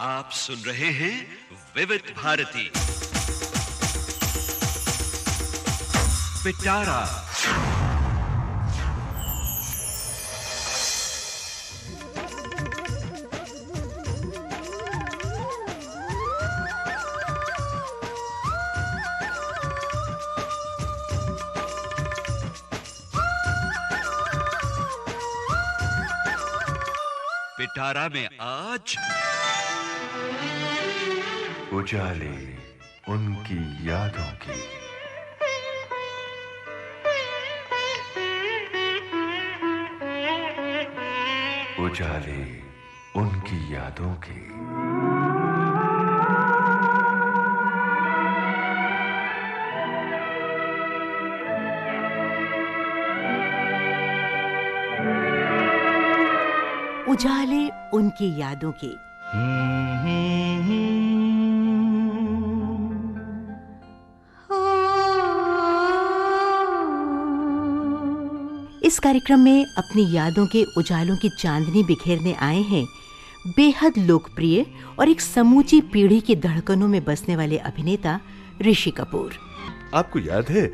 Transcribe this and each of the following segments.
आप सुन रहे हैं विविध भारती पिटारा। पिटारा में आज उजाले उनकी यादों की। उजाले उनकी यादों की। उजाले उनकी यादों के। इस कार्यक्रम में अपनी यादों के उजालों की चांदनी बिखेरने आए हैं बेहद लोकप्रिय और एक समूची पीढ़ी की धड़कनों में बसने वाले अभिनेता ऋषि कपूर। आपको याद है,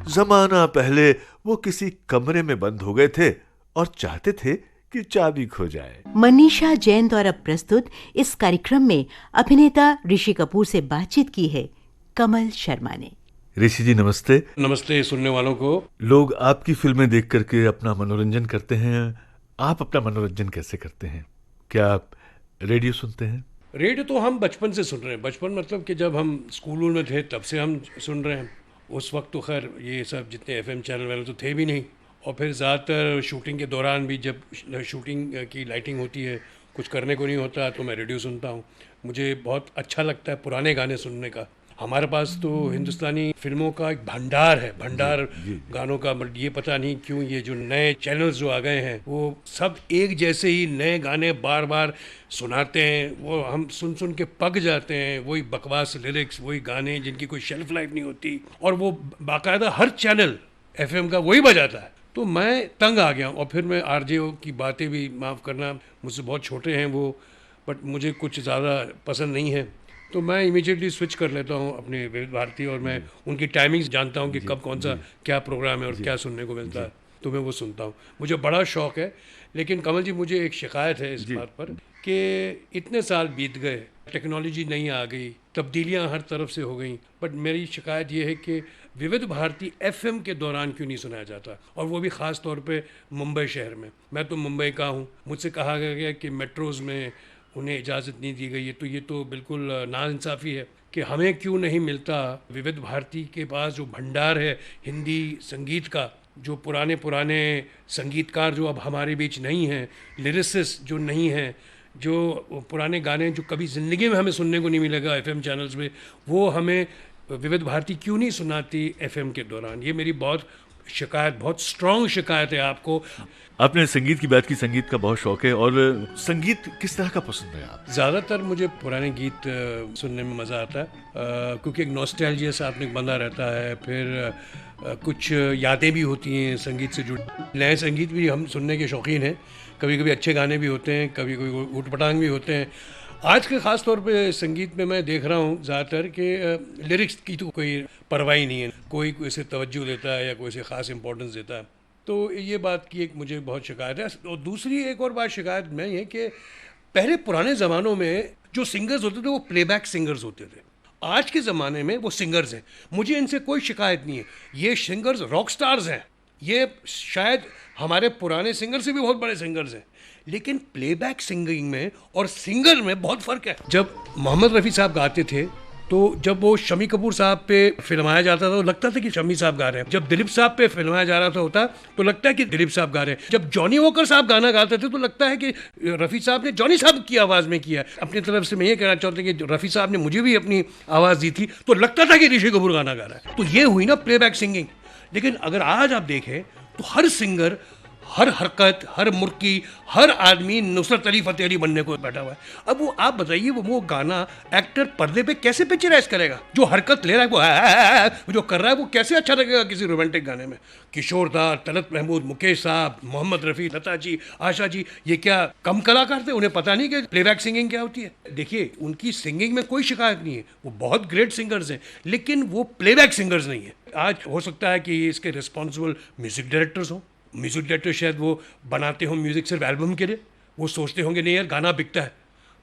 जमाना पहले वो किसी कमरे में बंद हो गए थे और चाहते थे कि चाबी खो जाए। मनीषा जैन द्वारा प्रस्तुत इस कार्यक्रम में अभिनेता ऋषि कपूर से बातचीत की है कमल शर्मा ने। ऋषि जी नमस्ते। नमस्ते सुनने वालों को। लोग आपकी फिल्में देख करके अपना मनोरंजन करते हैं, आप अपना मनोरंजन कैसे करते हैं? क्या आप रेडियो सुनते हैं? रेडियो तो हम बचपन से सुन रहे हैं। बचपन मतलब कि जब हम स्कूल में थे तब से हम सुन रहे हैं। उस वक्त तो खैर ये सब जितने एफएम चैनल वाले तो थे भी नहीं। और फिर ज़्यादातर शूटिंग के दौरान भी जब शूटिंग की लाइटिंग होती है, कुछ करने को नहीं होता, तो मैं रेडियो सुनता हूँ। मुझे बहुत अच्छा लगता है पुराने गाने सुनने का। हमारे पास तो हिंदुस्तानी फिल्मों का एक भंडार है, गानों का। ये पता नहीं क्यों ये जो नए चैनल्स जो आ गए हैं वो सब एक जैसे ही नए गाने बार बार सुनाते हैं। वो हम सुन सुन के पक जाते हैं। वही बकवास लिरिक्स, वही गाने जिनकी कोई शेल्फ लाइफ नहीं होती, और वो बाकायदा हर चैनल एफएम का वही बजाता है। तो मैं तंग आ गया। और फिर मैं आरजेओ की बातें भी, माफ़ करना मुझसे बहुत छोटे हैं वो, बट मुझे कुछ ज़्यादा पसंद नहीं है, तो मैं इमीडिएटली स्विच कर लेता हूँ अपने विविध भारती। और मैं उनकी टाइमिंग्स जानता हूँ कि कब कौन सा क्या प्रोग्राम है और क्या सुनने को मिलता है, तो मैं वो सुनता हूँ। मुझे बड़ा शौक़ है। लेकिन कमल जी, मुझे एक शिकायत है इस बात पर कि इतने साल बीत गए, टेक्नोलॉजी नहीं आ गई, तब्दीलियाँ हर तरफ से हो गई, बट मेरी शिकायत ये है कि विविध भारती एफएम के दौरान क्यों नहीं सुनाया जाता, और वो भी ख़ास तौर पे मुंबई शहर में। मैं तो मुंबई का हूँ। मुझसे कहा गया कि मेट्रोज़ में उन्हें इजाज़त नहीं दी गई है, तो ये तो बिल्कुल नाइंसाफ़ी है कि हमें क्यों नहीं मिलता। विविध भारती के पास जो भंडार है हिंदी संगीत का, जो पुराने पुराने संगीतकार जो अब हमारे बीच नहीं हैं, लिरिसिस्ट जो नहीं हैं, जो पुराने गाने जो कभी ज़िंदगी में हमें सुनने को नहीं मिलेगा एफएम चैनल्स में, वो हमें विविध भारती क्यों नहीं सुनाती एफएम के दौरान। ये मेरी बहुत शिकायत, बहुत स्ट्रॉन्ग शिकायत है आपको। आपने संगीत की बात की, संगीत का बहुत शौक है, और संगीत किस तरह का पसंद है आप? ज़्यादातर मुझे पुराने गीत सुनने में मज़ा आता है, क्योंकि एक नॉस्टैल्जिया सा आपने बंधा रहता है। फिर कुछ यादें भी होती हैं संगीत से जुड़ी। नए संगीत भी हम सुनने के शौकीन हैं। कभी कभी अच्छे गाने भी होते हैं, कभी कभी ऊट-पटांग भी होते हैं। आज के ख़ास तौर पे संगीत में मैं देख रहा हूँ ज़्यादातर कि लिरिक्स की तो कोई परवाह ही नहीं है, कोई इसे तवज्जो देता है या कोई इसे ख़ास इंपॉर्टेंस देता है। तो ये बात की एक मुझे बहुत शिकायत है। और दूसरी एक और बात शिकायत में ये कि पहले पुराने ज़मानों में जो सिंगर्स होते थे वो प्लेबैक सिंगर्स होते थे। आज के ज़माने में वो सिंगर्स हैं। मुझे इनसे कोई शिकायत नहीं है। ये सिंगर्स रॉक स्टार्स हैं। ये शायद हमारे पुराने सिंगर से भी बहुत बड़े सिंगर्स हैं। लेकिन प्लेबैक सिंगिंग में और सिंगर में बहुत फ़र्क है। जब मोहम्मद रफ़ी साहब गाते थे, तो जब वो शम्मी कपूर साहब पे फिल्माया जाता था तो लगता था कि शम्मी साहब गा रहे हैं। जब दिलीप साहब पे फिल्माया जा रहा था तो लगता है कि दिलीप साहब गा रहे हैं। जब जॉनी वॉकर साहब गाना गाते थे तो लगता है कि रफ़ी साहब ने जॉनी साहब की आवाज़ में किया। अपनी तरफ से मैं ये कहना चाहता हूँ कि रफ़ी साहब ने मुझे भी अपनी आवाज़ दी थी तो लगता था कि ऋषि कपूर गाना गा रहा है। तो ये हुई ना प्लेबैक सिंगिंग। लेकिन अगर आज आप देखें तो हर सिंगर हर हरकत, हर मुर्की, हर आदमी नुसरत अली फतेह अली बनने को बैठा हुआ है। अब वो आप बताइए वो गाना एक्टर पर्दे पे कैसे पिक्चराइज करेगा? जो हरकत ले रहा है वो जो कर रहा है वो कैसे अच्छा लगेगा किसी रोमांटिक गाने में? किशोर दा, तलत महमूद, मुकेश साहब, मोहम्मद रफ़ी, लता जी, आशा जी, ये क्या कम कलाकार थे? उन्हें पता नहीं कि प्लेबैक सिंगिंग क्या होती है? देखिए, उनकी सिंगिंग में कोई शिकायत नहीं है, वो बहुत ग्रेट सिंगर्स हैं, लेकिन वो प्लेबैक सिंगर्स नहीं है। आज हो सकता है कि इसके रिस्पॉन्सिबल म्यूजिक डायरेक्टर्स हों। म्यूजिक डायरेक्टर शायद वो बनाते हो म्यूजिक सिर्फ एल्बम के लिए, वो सोचते होंगे नहीं यार गाना बिकता है,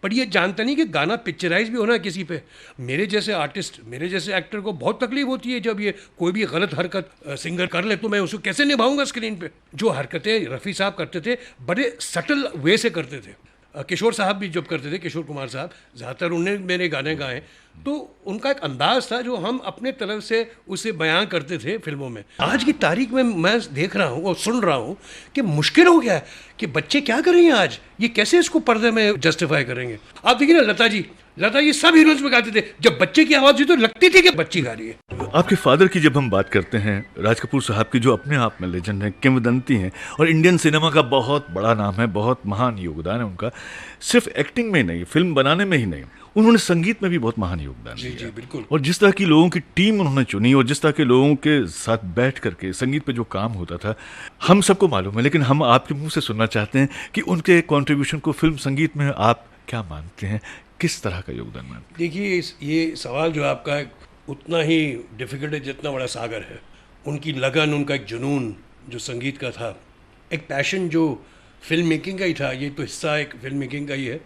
पर ये जानता नहीं कि गाना पिक्चराइज भी होना है किसी पे। मेरे जैसे आर्टिस्ट, मेरे जैसे एक्टर को बहुत तकलीफ होती है जब ये कोई भी गलत हरकत सिंगर कर ले, तो मैं उसको कैसे निभाऊंगा स्क्रीन पे? जो हरकतें रफ़ी साहब करते थे बड़े सटल वे से करते थे, किशोर साहब भी जब करते थे, किशोर कुमार साहब ज़्यादातर उन्होंने मेरे गाने गाए, तो उनका एक अंदाज़ था जो हम अपने तरफ से उसे बयां करते थे फिल्मों में। आज की तारीख में मैं देख रहा हूँ और सुन रहा हूँ कि मुश्किल हो गया है कि बच्चे क्या करेंगे आज, ये कैसे इसको पर्दे में जस्टिफाई करेंगे? आप देखिए ना, लता जी सब हीरोज में गाते थे, जब बच्चे की आवाज़ हुई तो लगती थी कि बच्ची गा रही है। आपके फादर की जब हम बात करते हैं, राज कपूर साहब की जो अपने आप में लेजेंड हैं, किंवदंती हैं, और इंडियन सिनेमा का बहुत बड़ा नाम है, बहुत महान योगदान है उनका, सिर्फ एक्टिंग में नहीं, फिल्म बनाने में ही नहीं, उन्होंने संगीत में भी बहुत महान योगदान दिया। जी बिल्कुल। और जिस तरह की लोगों की टीम उन्होंने चुनी और जिस तरह के लोगों के साथ बैठ करके संगीत पे जो काम होता था, हम सबको मालूम है, लेकिन हम आपके मुंह से सुनना चाहते हैं कि उनके कंट्रीब्यूशन को फिल्म संगीत में आप क्या मानते हैं, किस तरह का योगदान मानते हैं? देखिए, ये सवाल जो आपका है उतना ही डिफ़िकल्ट है जितना बड़ा सागर है। उनकी लगन, उनका एक जुनून जो संगीत का था, एक पैशन जो फिल्म मेकिंग का ही था, ये तो हिस्सा एक फिल्म मेकिंग का ही है,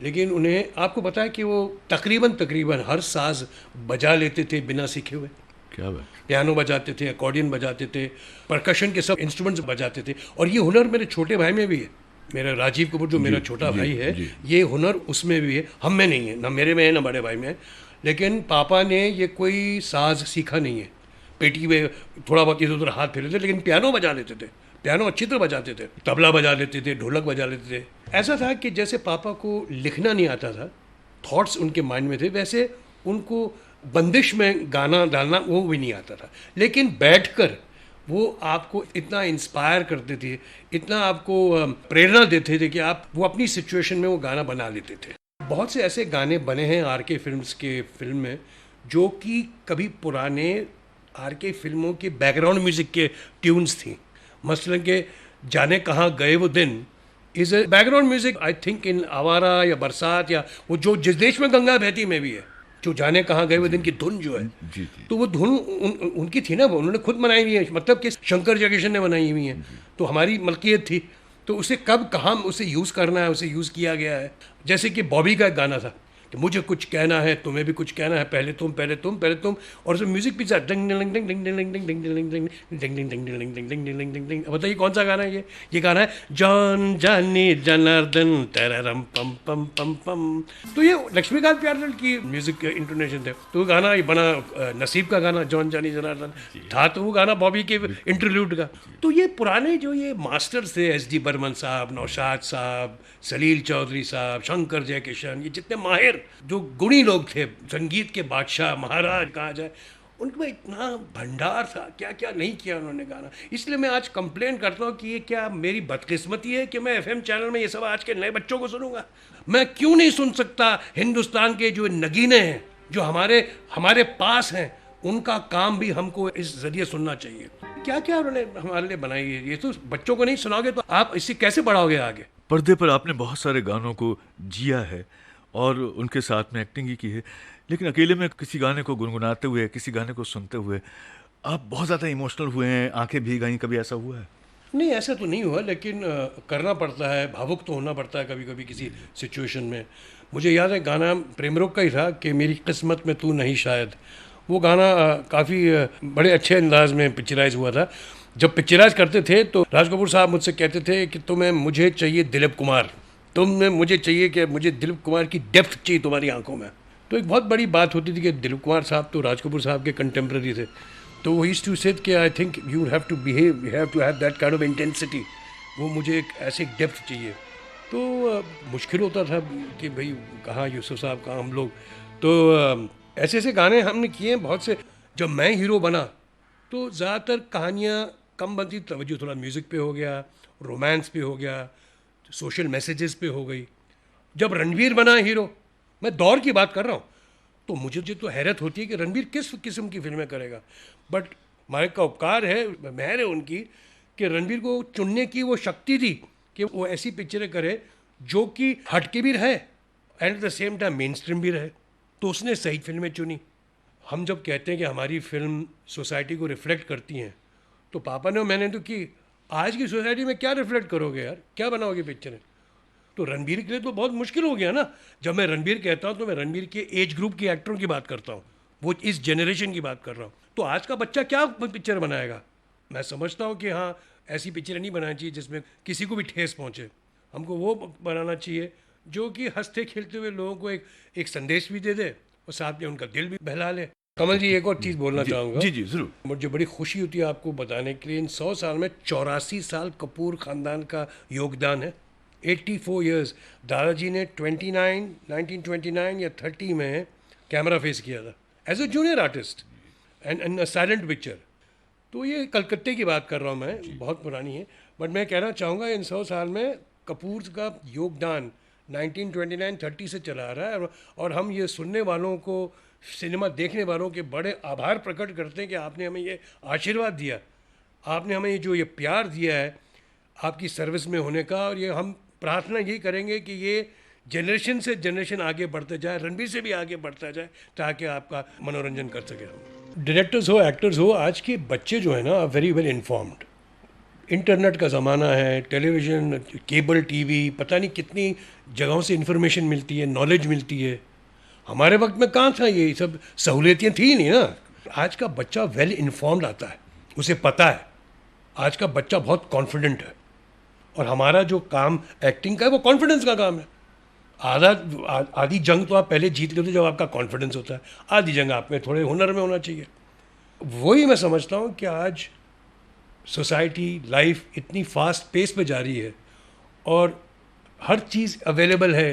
लेकिन उन्हें आपको पता है कि वो तकरीबन हर साज बजा लेते थे बिना सीखे हुए। क्या बात? पियानो बजाते थे, अकॉर्डियन बजाते थे, परकशन के सब इंस्ट्रूमेंट्स बजाते थे, और ये हुनर मेरे छोटे भाई में भी है। मेरा राजीव कपूर जो मेरा छोटा भाई है, ये हुनर उसमें भी है, हम में नहीं है, ना मेरे में है ना बड़े भाई में है। लेकिन पापा ने ये कोई साज सीखा नहीं है, पेटी में थोड़ा बहुत इधर उधर हाथ फेरे थे, लेकिन पियानो बजा लेते थे, पियानो अच्छी तरह बजाते थे, तबला बजा लेते थे, ढोलक बजा लेते थे। ऐसा था कि जैसे पापा को लिखना नहीं आता था, थॉट्स उनके माइंड में थे, वैसे उनको बंदिश में गाना डालना वो भी नहीं आता था, लेकिन बैठकर वो आपको इतना इंस्पायर करते थे, इतना आपको प्रेरणा देते थे कि आप वो अपनी सिचुएशन में वो गाना बना लेते थे। बहुत से ऐसे गाने बने हैं आर के फिल्म्स के फिल्म में जो कि कभी पुराने आर के फिल्मों के बैकग्राउंड म्यूज़िक के ट्यून्स थी। मसलन के जाने कहाँ गए वो दिन is a background music, I think in आवारा या बरसात, या वो जो जिस देश में गंगा बहती में भी है, जो जाने कहाँ गए वो दिन की धुन जो है, जी। तो वो धुन उनकी थी ना, वो उन्होंने खुद बनाई हुई है, मतलब कि शंकर जयकिशन ने बनाई हुई है, तो हमारी मलकियत थी, तो उसे कब कहाँ उसे यूज़ करना है उसे यूज़ किया गया है। जैसे कि बॉबी का एक गाना था कि मुझे कुछ कहना है, तुम्हें भी कुछ कहना है, पहले तुम पहले तुम पहले तुम, और उसमें म्यूजिक भी बताइए कौन सा गाना है ये गाना है जॉन जानी जनार्दन तररम पम पम पम पम। तो ये लक्ष्मीकांत प्यारलाल की म्यूजिक इंटोनेशन थे, तो वो गाना ये बना नसीब का गाना जॉन जानी जनार्दन था, तो वो गाना बॉबी के इंटरल्यूड का। तो ये पुराने जो ये मास्टर्स थे, एस डी बर्मन साहब, नौशाद साहब, सलील चौधरी साहब, शंकर जयकिशन, ये जितने माहिर जो गुणी लोग थे, संगीत के बादशाह महाराज कहा जाए, उनमें इतना भंडार था, क्या क्या नहीं किया उन्होंने गाना। इसलिए मैं आज कंप्लेन करता हूँ कि ये क्या मेरी बदकिस्मती है कि मैं एफएम चैनल में ये सब आज के नए बच्चों को सुनूंगा। मैं क्यों नहीं सुन सकता हिंदुस्तान के जो नगीने हैं, जो हमारे पास हैं, उनका काम भी हमको इस जरिए सुनना चाहिए। क्या क्या उन्होंने हमारे लिए बनाई है, ये तो बच्चों को नहीं सुनाओगे तो आप इससे कैसे बढ़ाओगे आगे? पर्दे पर आपने बहुत सारे गानों को जिया है और उनके साथ में एक्टिंग ही की है, लेकिन अकेले में किसी गाने को गुनगुनाते हुए, किसी गाने को सुनते हुए आप बहुत ज़्यादा इमोशनल हुए हैं, आंखें भीग गईं, कभी ऐसा हुआ है? नहीं, ऐसा तो नहीं हुआ, लेकिन करना पड़ता है, भावुक तो होना पड़ता है कभी कभी किसी सिचुएशन में। मुझे याद है गाना प्रेम रोग का ही था कि मेरी किस्मत में तू नहीं शायद, वो गाना काफ़ी बड़े अच्छे अंदाज में पिक्चराइज हुआ था। जब पिक्चराइज करते थे तो राज कपूर साहब मुझसे कहते थे कि तुम्हें मुझे चाहिए दिलीप कुमार, तुम्हें मुझे चाहिए कि मुझे दिलीप कुमार की डेप्थ चाहिए तुम्हारी आंखों में। तो एक बहुत बड़ी बात होती थी कि दिलीप कुमार साहब तो राज कपूर साहब के कंटेम्प्रेरी थे, तो वो यूज्ड टू सेड कि I think you have to behave, you have to have that kind of intensity, वो मुझे एक ऐसे डेप्थ चाहिए। तो मुश्किल होता था कि भाई कहाँ यूसुफ साहब, कहाँ हम लोग। तो ऐसे ऐसे गाने हमने किए हैं बहुत से। जब मैं हीरो बना तो ज़्यादातर कहानियाँ कम बनती, तवज्जो थोड़ा म्यूज़िक पे हो गया रोमांस पे हो गया, सोशल मैसेजेस पे हो गई। जब रणवीर बना हीरो, मैं दौर की बात कर रहा हूँ, तो मुझे जो तो हैरत होती है कि रणवीर किस किस्म की फिल्में करेगा। बट मालिक का उपकार है, मेहर है उनकी, कि रणवीर को चुनने की वो शक्ति थी कि वो ऐसी पिक्चरें करे जो कि हटके भी रहे and at the same time main stream भी रहे। तो उसने सही फिल्में चुनी। हम जब कहते हैं कि हमारी फिल्म सोसाइटी को रिफ्लेक्ट करती हैं, तो पापा ने और मैंने तो कि आज की सोसाइटी में क्या रिफ्लेक्ट करोगे यार, क्या बनाओगे पिक्चरें। तो रणबीर के लिए तो बहुत मुश्किल हो गया ना। जब मैं रणबीर कहता हूँ तो मैं रणबीर के एज ग्रुप के एक्टरों की बात करता हूँ, वो इस जनरेशन की बात कर रहा हूँ। तो आज का बच्चा क्या पिक्चर बनाएगा। मैं समझता हूँ कि हाँ, ऐसी पिक्चरें नहीं बनानी चाहिए जिसमें किसी को भी ठेस पहुँचे। हमको वो बनाना चाहिए जो कि हंसते खेलते हुए लोगों को एक संदेश भी दे दे और साथ में उनका दिल भी बहला ले। कमल जी, एक और चीज़ बोलना चाहूँगा। जी जी जरूर। मुझे बड़ी खुशी होती है आपको बताने के लिए, इन 100 साल में 84 साल कपूर ख़ानदान का योगदान है। 84 इयर्स। दादाजी ने 1929 या 30 में कैमरा फेस किया था as a junior artist and a silent picture. तो ये कलकत्ते की बात कर रहा हूँ मैं, बहुत पुरानी है। बट मैं कहना चाहूँगा इन 100 साल में कपूर का योगदान 1929-30 से चला आ रहा है। और हम ये सुनने वालों को, सिनेमा देखने वालों के बड़े आभार प्रकट करते हैं कि आपने हमें ये आशीर्वाद दिया, आपने हमें जो ये प्यार दिया है आपकी सर्विस में होने का। और ये हम प्रार्थना यही करेंगे कि ये जनरेशन से जनरेशन आगे बढ़ते जाए, रणबीर से भी आगे बढ़ता जाए, ताकि आपका मनोरंजन कर सके हम। डायरेक्टर्स हो, एक्टर्स हो, आज के बच्चे जो है ना वेरी वेल इन्फॉर्म्ड। इंटरनेट का ज़माना है, टेलीविज़न, केबल टीवी, पता नहीं कितनी जगहों से इन्फॉर्मेशन मिलती है, नॉलेज मिलती है। हमारे वक्त में कहाँ था ये सब सहूलियतें थी नहीं ना। आज का बच्चा वेल इन्फॉर्म्ड आता है, उसे पता है। आज का बच्चा बहुत कॉन्फिडेंट है। और हमारा जो काम एक्टिंग का है वो कॉन्फिडेंस का काम है। आधी जंग तो आप पहले जीत लेते जब आपका कॉन्फिडेंस होता है, आधी जंग आप में थोड़े हुनर में होना चाहिए। वही मैं समझता हूँ कि आज सोसाइटी, लाइफ इतनी फास्ट पेस पे जा रही है और हर चीज़ अवेलेबल है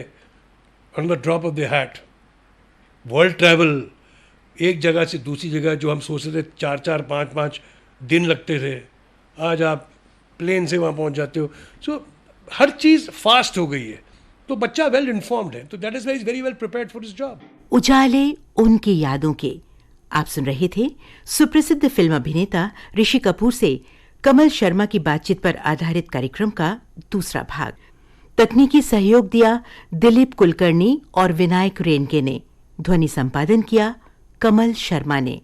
on the drop of the hat. World travel, एक जगह से दूसरी जगह जो हम सोचते थे 4-4, 5-5 दिन लगते थे, आज आप प्लेन से वहाँ पहुँच जाते हो। सो हर चीज़ फास्ट हो गई है, तो बच्चा वेल इन्फॉर्म्ड है, तो that is very well prepared for his job. उजाले उनकी यादों के। आप सुन रहे थे सुप्रसिद्ध फिल्म अभिनेता ऋषि कपूर से कमल शर्मा की बातचीत पर आधारित कार्यक्रम का दूसरा भाग। तकनीकी सहयोग दिया दिलीप कुलकर्णी और विनायक रेनके ने। ध्वनि संपादन किया कमल शर्मा ने।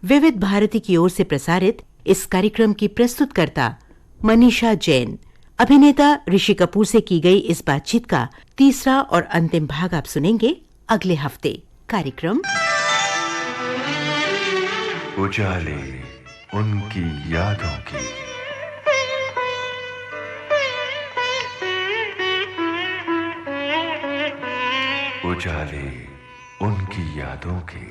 विविध भारती की ओर से प्रसारित इस कार्यक्रम की प्रस्तुतकर्ता मनीषा जैन। अभिनेता ऋषि कपूर से की गई इस बातचीत का तीसरा और अंतिम भाग आप सुनेंगे अगले हफ्ते। कार्यक्रम उजाले उनकी यादों की। उजाले उनकी यादों की।